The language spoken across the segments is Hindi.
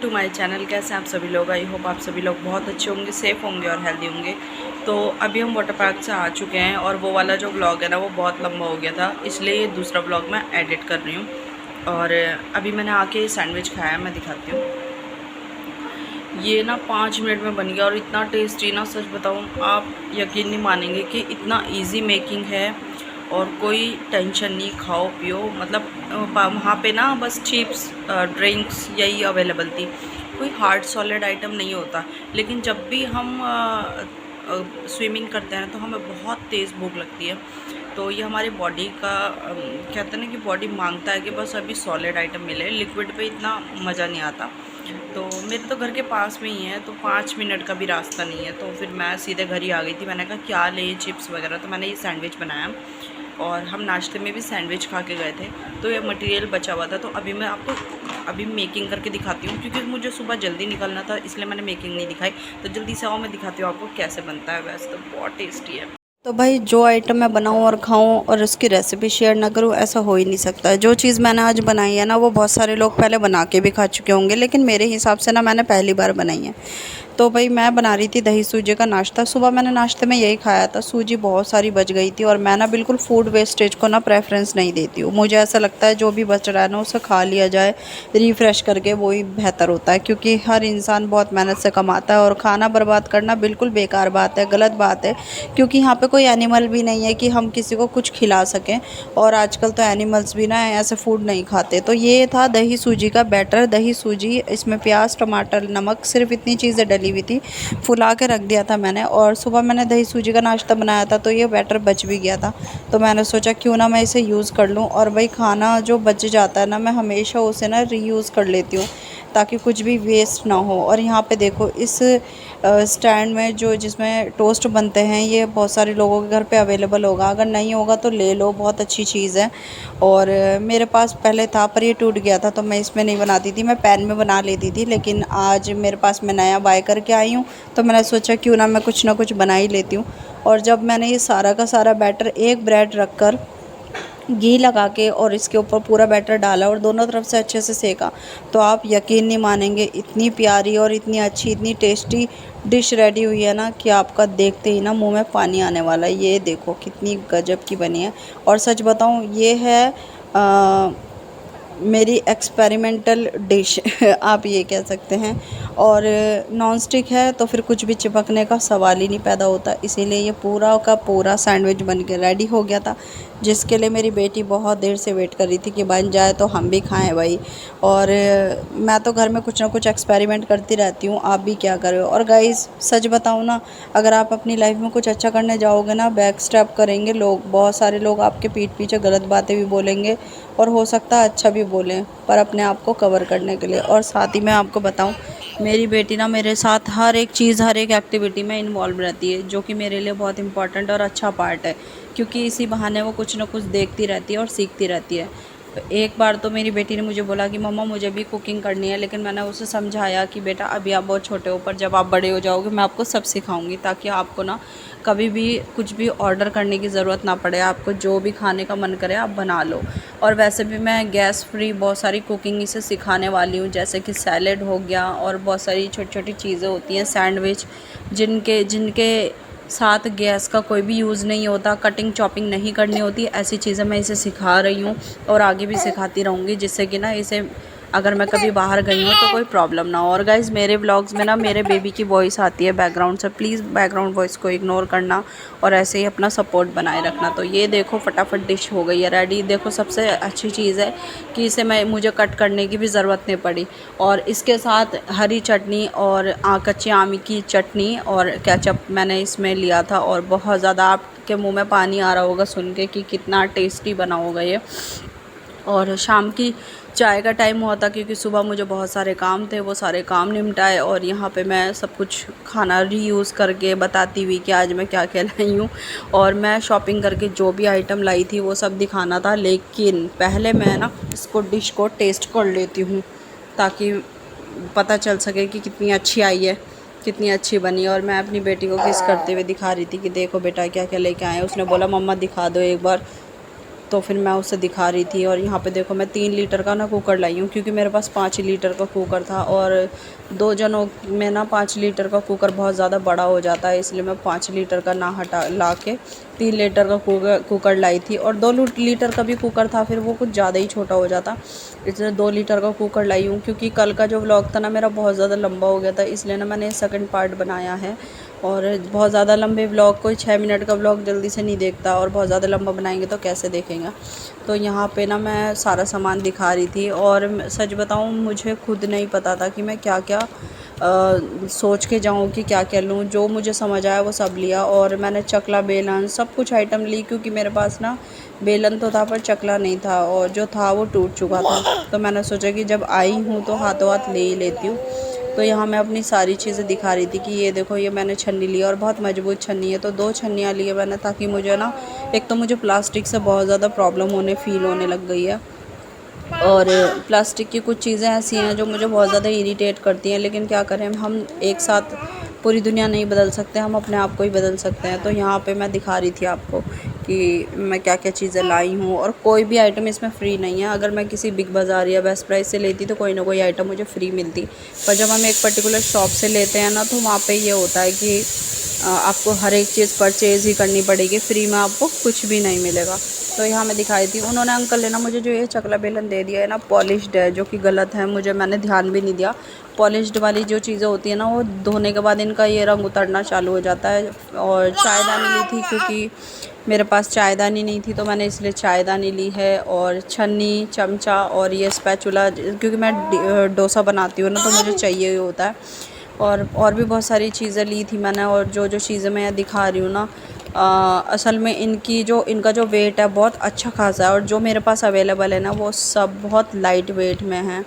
To my channel. कैसे हैं आप सभी लोग? आई होप आप सभी लोग बहुत अच्छे होंगे, सेफ़ होंगे और हेल्दी होंगे। तो अभी हम वाटर पार्क से आ चुके हैं और वो वाला जो व्लॉग है ना वो बहुत लंबा हो गया था, इसलिए ये दूसरा व्लॉग मैं एडिट कर रही हूँ। और अभी मैंने आके सैंडविच खाया, मैं दिखाती हूँ। ये ना 5 मिनट में बन गया और इतना टेस्टी ना, सच बताऊँ आप यकीन नहीं मानेंगे कि इतना इजी मेकिंग है और कोई टेंशन नहीं। खाओ पियो, मतलब वहाँ पे ना बस चिप्स ड्रिंक्स यही अवेलेबल थी, कोई हार्ड सॉलिड आइटम नहीं होता। लेकिन जब भी हम स्विमिंग करते हैं तो हमें बहुत तेज़ भूख लगती है, तो ये हमारी बॉडी का कहते हैं ना कि बॉडी मांगता है कि बस अभी सॉलिड आइटम मिले, लिक्विड पे इतना मज़ा नहीं आता। तो मेरे तो घर के पास में ही है, तो 5 मिनट का भी रास्ता नहीं है, तो फिर मैं सीधे घर ही आ गई थी। मैंने कहा क्या ले चिप्स वगैरह, तो मैंने ये सैंडविच बनाया और हम नाश्ते में भी सैंडविच खा के गए थे, तो ये मटेरियल बचा हुआ था। तो अभी मैं आपको अभी मेकिंग करके दिखाती हूँ, क्योंकि मुझे सुबह जल्दी निकलना था, इसलिए मैंने मेकिंग नहीं दिखाई। तो जल्दी से आओ, मैं दिखाती हूँ आपको कैसे बनता है। वैसे तो बहुत टेस्टी है। तो भाई जो आइटम मैं बनाऊँ और खाऊँ और उसकी रेसिपी शेयर ना करूँ, ऐसा हो ही नहीं सकता है। जो चीज़ मैंने आज बनाई है ना वो बहुत सारे लोग पहले बना के भी खा चुके होंगे, लेकिन मेरे हिसाब से ना मैंने पहली बार बनाई है। तो भाई मैं बना रही थी दही सूजी का नाश्ता। सुबह मैंने नाश्ते में यही खाया था, सूजी बहुत सारी बच गई थी और मैं ना बिल्कुल फूड वेस्टेज को ना प्रेफरेंस नहीं देती हूँ। मुझे ऐसा लगता है जो भी बच रहा है ना उसे खा लिया जाए रिफ़्रेश करके, वही बेहतर होता है, क्योंकि हर इंसान बहुत मेहनत से कमाता है और खाना बर्बाद करना बिल्कुल बेकार बात है, गलत बात है। क्योंकि यहाँ पे कोई एनिमल भी नहीं है कि हम किसी को कुछ खिला सकें, और आजकल तो एनिमल्स भी ना ऐसे फूड नहीं खाते। तो ये था दही सूजी का बैटर। दही सूजी, इसमें प्याज टमाटर नमक, सिर्फ इतनी चीज़ें डली हुई थी, फुला के रख दिया था मैंने। और सुबह मैंने दही सूजी का नाश्ता बनाया था, तो ये बैटर बच भी गया था, तो मैंने सोचा क्यों ना मैं इसे यूज़ कर लूँ। और भाई खाना जो बच जाता है ना, मैं हमेशा उसे ना रीयूज़ कर लेती हूँ ताकि कुछ भी वेस्ट ना हो। और यहाँ पे देखो इस स्टैंड में जो जिसमें टोस्ट बनते हैं, ये बहुत सारे लोगों के घर पे अवेलेबल होगा, अगर नहीं होगा तो ले लो, बहुत अच्छी चीज़ है। और मेरे पास पहले था पर ये टूट गया था, तो मैं इसमें नहीं बनाती थी, मैं पैन में बना लेती थी। लेकिन आज मेरे पास मैं नया बाय करके आई हूँ, तो मैंने सोचा क्यों ना मैं कुछ ना कुछ बना ही लेती हूँ। और जब मैंने ये सारा का सारा बैटर एक ब्रेड रख कर घी लगा के और इसके ऊपर पूरा बैटर डाला और दोनों तरफ से अच्छे से सेका, तो आप यकीन नहीं मानेंगे, इतनी प्यारी और इतनी अच्छी इतनी टेस्टी डिश रेडी हुई है ना कि आपका देखते ही ना मुंह में पानी आने वाला है। ये देखो कितनी गजब की बनी है। और सच बताऊं, ये है मेरी एक्सपेरिमेंटल डिश आप ये कह सकते हैं। और नॉन स्टिक है तो फिर कुछ भी चिपकने का सवाल ही नहीं पैदा होता, इसीलिए ये पूरा का पूरा सैंडविच बन के रेडी हो गया था, जिसके लिए मेरी बेटी बहुत देर से वेट कर रही थी कि बन जाए तो हम भी खाएं भाई। और मैं तो घर में कुछ ना कुछ एक्सपेरिमेंट करती रहती हूँ, आप भी क्या करो। और गाइस सच बताऊँ ना, अगर आप अपनी लाइफ में कुछ अच्छा करने जाओगे ना, बैक स्टेप करेंगे लोग, बहुत सारे लोग आपके पीठ पीछे गलत बातें भी बोलेंगे और हो सकता है अच्छा भी बोलें, पर अपने आप को कवर करने के लिए। और साथ ही मैं आपको बताऊं, मेरी बेटी ना मेरे साथ हर एक चीज़ हर एक एक्टिविटी में इन्वॉल्व रहती है, जो कि मेरे लिए बहुत इंपॉर्टेंट और अच्छा पार्ट है, क्योंकि इसी बहाने वो कुछ ना कुछ देखती रहती है और सीखती रहती है। तो एक बार तो मेरी बेटी ने मुझे बोला कि मम्मा मुझे भी कुकिंग करनी है, लेकिन मैंने उसे समझाया कि बेटा अभी आप बहुत छोटे हो, पर जब आप बड़े हो जाओगे मैं आपको सब सिखाऊंगी, ताकि आपको ना कभी भी कुछ भी ऑर्डर करने की ज़रूरत ना पड़े, आपको जो भी खाने का मन करे आप बना लो। और वैसे भी मैं गैस फ्री बहुत सारी कुकिंग इसे सिखाने वाली हूँ, जैसे कि सैलेड हो गया और बहुत सारी छोटी छोटी चीज़ें होती हैं, सैंडविच, जिनके जिनके साथ गैस का कोई भी यूज़ नहीं होता, कटिंग चॉपिंग नहीं करनी होती, ऐसी चीज़ें मैं इसे सिखा रही हूँ और आगे भी सिखाती रहूँगी, जिससे कि ना इसे अगर मैं कभी बाहर गई हूँ तो कोई प्रॉब्लम ना हो। और गाइज़ मेरे व्लॉग्स में ना मेरे बेबी की वॉइस आती है बैकग्राउंड से, प्लीज़ बैकग्राउंड वॉइस को इग्नोर करना और ऐसे ही अपना सपोर्ट बनाए रखना। तो ये देखो फटाफट डिश हो गई है रेडी। देखो सबसे अच्छी चीज़ है कि इसे मुझे कट करने की भी ज़रूरत नहीं पड़ी। और इसके साथ हरी चटनी और कच्चे आम की चटनी और केचप मैंने इसमें लिया था, और बहुत ज़्यादा आपके मुँह में पानी आ रहा होगा सुन के कि कितना टेस्टी बना होगा ये। और शाम की चाय का टाइम हुआ था, क्योंकि सुबह मुझे बहुत सारे काम थे, वो सारे काम निपटाए और यहाँ पे मैं सब कुछ खाना रीयूज़ करके बताती हुई कि आज मैं क्या क्या लाई हूँ। और मैं शॉपिंग करके जो भी आइटम लाई थी वो सब दिखाना था, लेकिन पहले मैं ना इसको डिश को टेस्ट कर लेती हूँ, ताकि पता चल सके कि कितनी अच्छी आई है, कितनी अच्छी बनी। और मैं अपनी बेटी को किस करते हुए दिखा रही थी कि देखो बेटा क्या क्या लेके आए हैं। उसने बोला मम्मा दिखा दो एक बार, तो फिर मैं उसे दिखा रही थी। और यहाँ पे देखो मैं 3 लीटर का ना कुकर लाई हूँ, क्योंकि मेरे पास 5 लीटर का कुकर था और 2 जनों में ना 5 लीटर का कुकर बहुत ज़्यादा बड़ा हो जाता है, इसलिए मैं 5 लीटर का ना हटा ला के 3 लीटर का कुकर लाई थी। और 2 लीटर का भी कुकर था, फिर वो कुछ ज़्यादा ही छोटा हो जाता, इसलिए 2 लीटर का कुकर लाई हूँ। क्योंकि कल का जो व्लॉग था ना मेरा बहुत ज़्यादा लंबा हो गया था, इसलिए ना मैंने सेकंड पार्ट बनाया है। और बहुत ज़्यादा लंबे व्लॉग, कोई 6 मिनट का व्लॉग जल्दी से नहीं देखता, और बहुत ज़्यादा लंबा बनाएंगे तो कैसे देखेंगे। तो यहाँ पे ना मैं सारा सामान दिखा रही थी, और सच बताऊँ मुझे खुद नहीं पता था कि मैं क्या क्या सोच के जाऊँ कि क्या क्या लूँ। जो मुझे समझ आया वो सब लिया, और मैंने चकला बेलन सब कुछ आइटम ली, क्योंकि मेरे पास ना बेलन तो था पर चकला नहीं था, और जो था वो टूट चुका था। तो मैंने सोचा कि जब आई हूँ तो हाथों हाथ ले ही लेती हूँ। तो यहाँ मैं अपनी सारी चीज़ें दिखा रही थी कि ये देखो, ये मैंने छन्नी ली, और बहुत मजबूत छन्नी है। तो 2 छन्नियाँ ली है मैंने, ताकि मुझे ना, एक तो मुझे प्लास्टिक से बहुत ज़्यादा प्रॉब्लम फील होने लग गई है, और प्लास्टिक की कुछ चीज़ें ऐसी हैं जो मुझे बहुत ज़्यादा इरिटेट करती हैं। लेकिन क्या करें, हम एक साथ पूरी दुनिया नहीं बदल सकते, हम अपने आप को ही बदल सकते हैं। तो यहाँ पे मैं दिखा रही थी आपको कि मैं क्या क्या चीज़ें लाई हूँ, और कोई भी आइटम इसमें फ्री नहीं है। अगर मैं किसी बिग बाज़ार या बेस्ट प्राइस से लेती तो कोई ना कोई आइटम मुझे फ्री मिलती, पर जब हम एक पर्टिकुलर शॉप से लेते हैं ना, तो वहाँ पे ये होता है कि आपको हर एक चीज़ परचेज़ ही करनी पड़ेगी, फ्री में आपको कुछ भी नहीं मिलेगा। तो यहाँ मैं दिखाई थी, उन्होंने अंकल ने ना मुझे जो ये चकला बेलन दे दिया है ना, पॉलिश्ड है, जो कि गलत है। मैंने ध्यान भी नहीं दिया। पॉलिश्ड वाली जो चीज़ें होती है ना, वो धोने के बाद इनका ये रंग उतरना चालू हो जाता है। और चायदानी ली थी, क्योंकि मेरे पास चायदानी नहीं थी, तो मैंने इसलिए चायदानी ली है। और छन्नी, चमचा, और ये स्पैचुला, क्योंकि मैं डोसा बनाती हूँ ना, तो मुझे चाहिए ही होता है। और भी बहुत सारी चीज़ें ली थी मैंने। और जो जो चीज़ें मैं दिखा रही हूँ ना, असल में इनका जो वेट है बहुत अच्छा खासा है, और जो मेरे पास अवेलेबल है ना, वो सब बहुत लाइट वेट में है।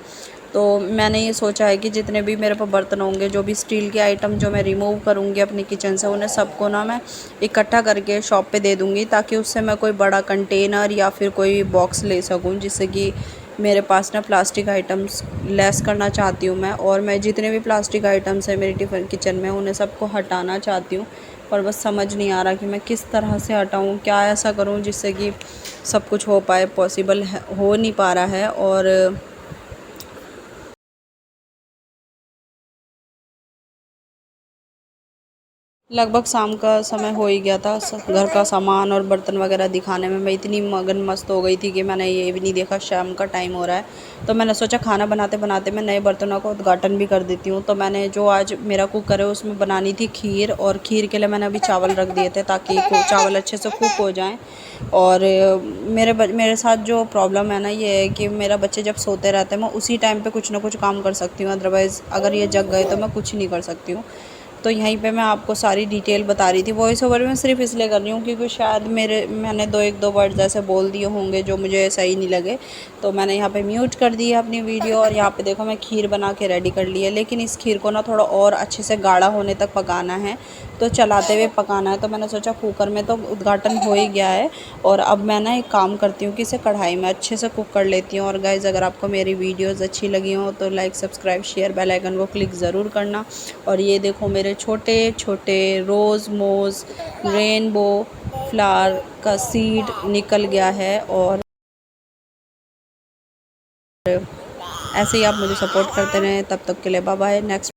तो मैंने ये सोचा है कि जितने भी मेरे पास बर्तन होंगे, जो भी स्टील के आइटम जो मैं रिमूव करूँगी अपने किचन से, उन्हें सबको ना मैं इकट्ठा करके शॉप पे दे दूँगी, ताकि उससे मैं कोई बड़ा कंटेनर या फिर कोई बॉक्स ले सकूँ, जिससे कि मेरे पास ना प्लास्टिक आइटम्स लेस करना चाहती हूँ मैं। और मैं जितने भी प्लास्टिक आइटम्स हैं मेरी टिफ़िन किचन में, उन्हें सबको हटाना चाहती हूँ। और बस समझ नहीं आ रहा कि मैं किस तरह से हटाऊँ, क्या ऐसा करूँ जिससे कि सब कुछ हो पाए। पॉसिबल हो नहीं पा रहा है। और लगभग शाम का समय हो ही गया था। घर का सामान और बर्तन वगैरह दिखाने में मैं इतनी मगन मस्त हो गई थी कि मैंने ये भी नहीं देखा शाम का टाइम हो रहा है। तो मैंने सोचा खाना बनाते बनाते मैं नए बर्तनों का उद्घाटन भी कर देती हूँ। तो मैंने जो आज मेरा कुकर है उसमें बनानी थी खीर, और खीर के लिए मैंने अभी चावल रख दिए थे, ताकि चावल अच्छे से कुक हो जाएँ। और मेरे साथ जो प्रॉब्लम है ना, ये है कि मेरा बच्चे जब सोते रहते हैं, मैं उसी टाइम पे कुछ ना कुछ काम कर सकती हूँ, अदरवाइज़ अगर ये जग गए तो मैं कुछ नहीं कर सकती हूँ। तो यहीं पे मैं आपको सारी डिटेल बता रही थी। वॉइस ओवर में सिर्फ इसलिए कर रही हूँ क्योंकि शायद मैंने एक दो वर्ड्स ऐसे बोल दिए होंगे जो मुझे सही नहीं लगे, तो मैंने यहाँ पे म्यूट कर दी है अपनी वीडियो। और यहाँ पे देखो मैं खीर बना के रेडी कर ली है, लेकिन इस खीर को ना थोड़ा और अच्छे से गाढ़ा होने तक पकाना है, तो चलाते हुए पकाना है। तो मैंने सोचा कुकर में तो उद्घाटन हो ही गया है, और अब मैं ना एक काम करती हूँ कि इसे कढ़ाई में अच्छे से कुक कर लेती हूँ। और गाइज़, अगर आपको मेरी वीडियोज़ अच्छी लगी हो तो like, subscribe, share, bell icon को क्लिक ज़रूर करना। और ये देखो मेरे छोटे छोटे रोज़ मोज़ रेनबो फ्लावर का सीड निकल गया है। और ऐसे ही आप मुझे सपोर्ट करते रहें। तब तक के लिए बाय बाय। नेक्स्ट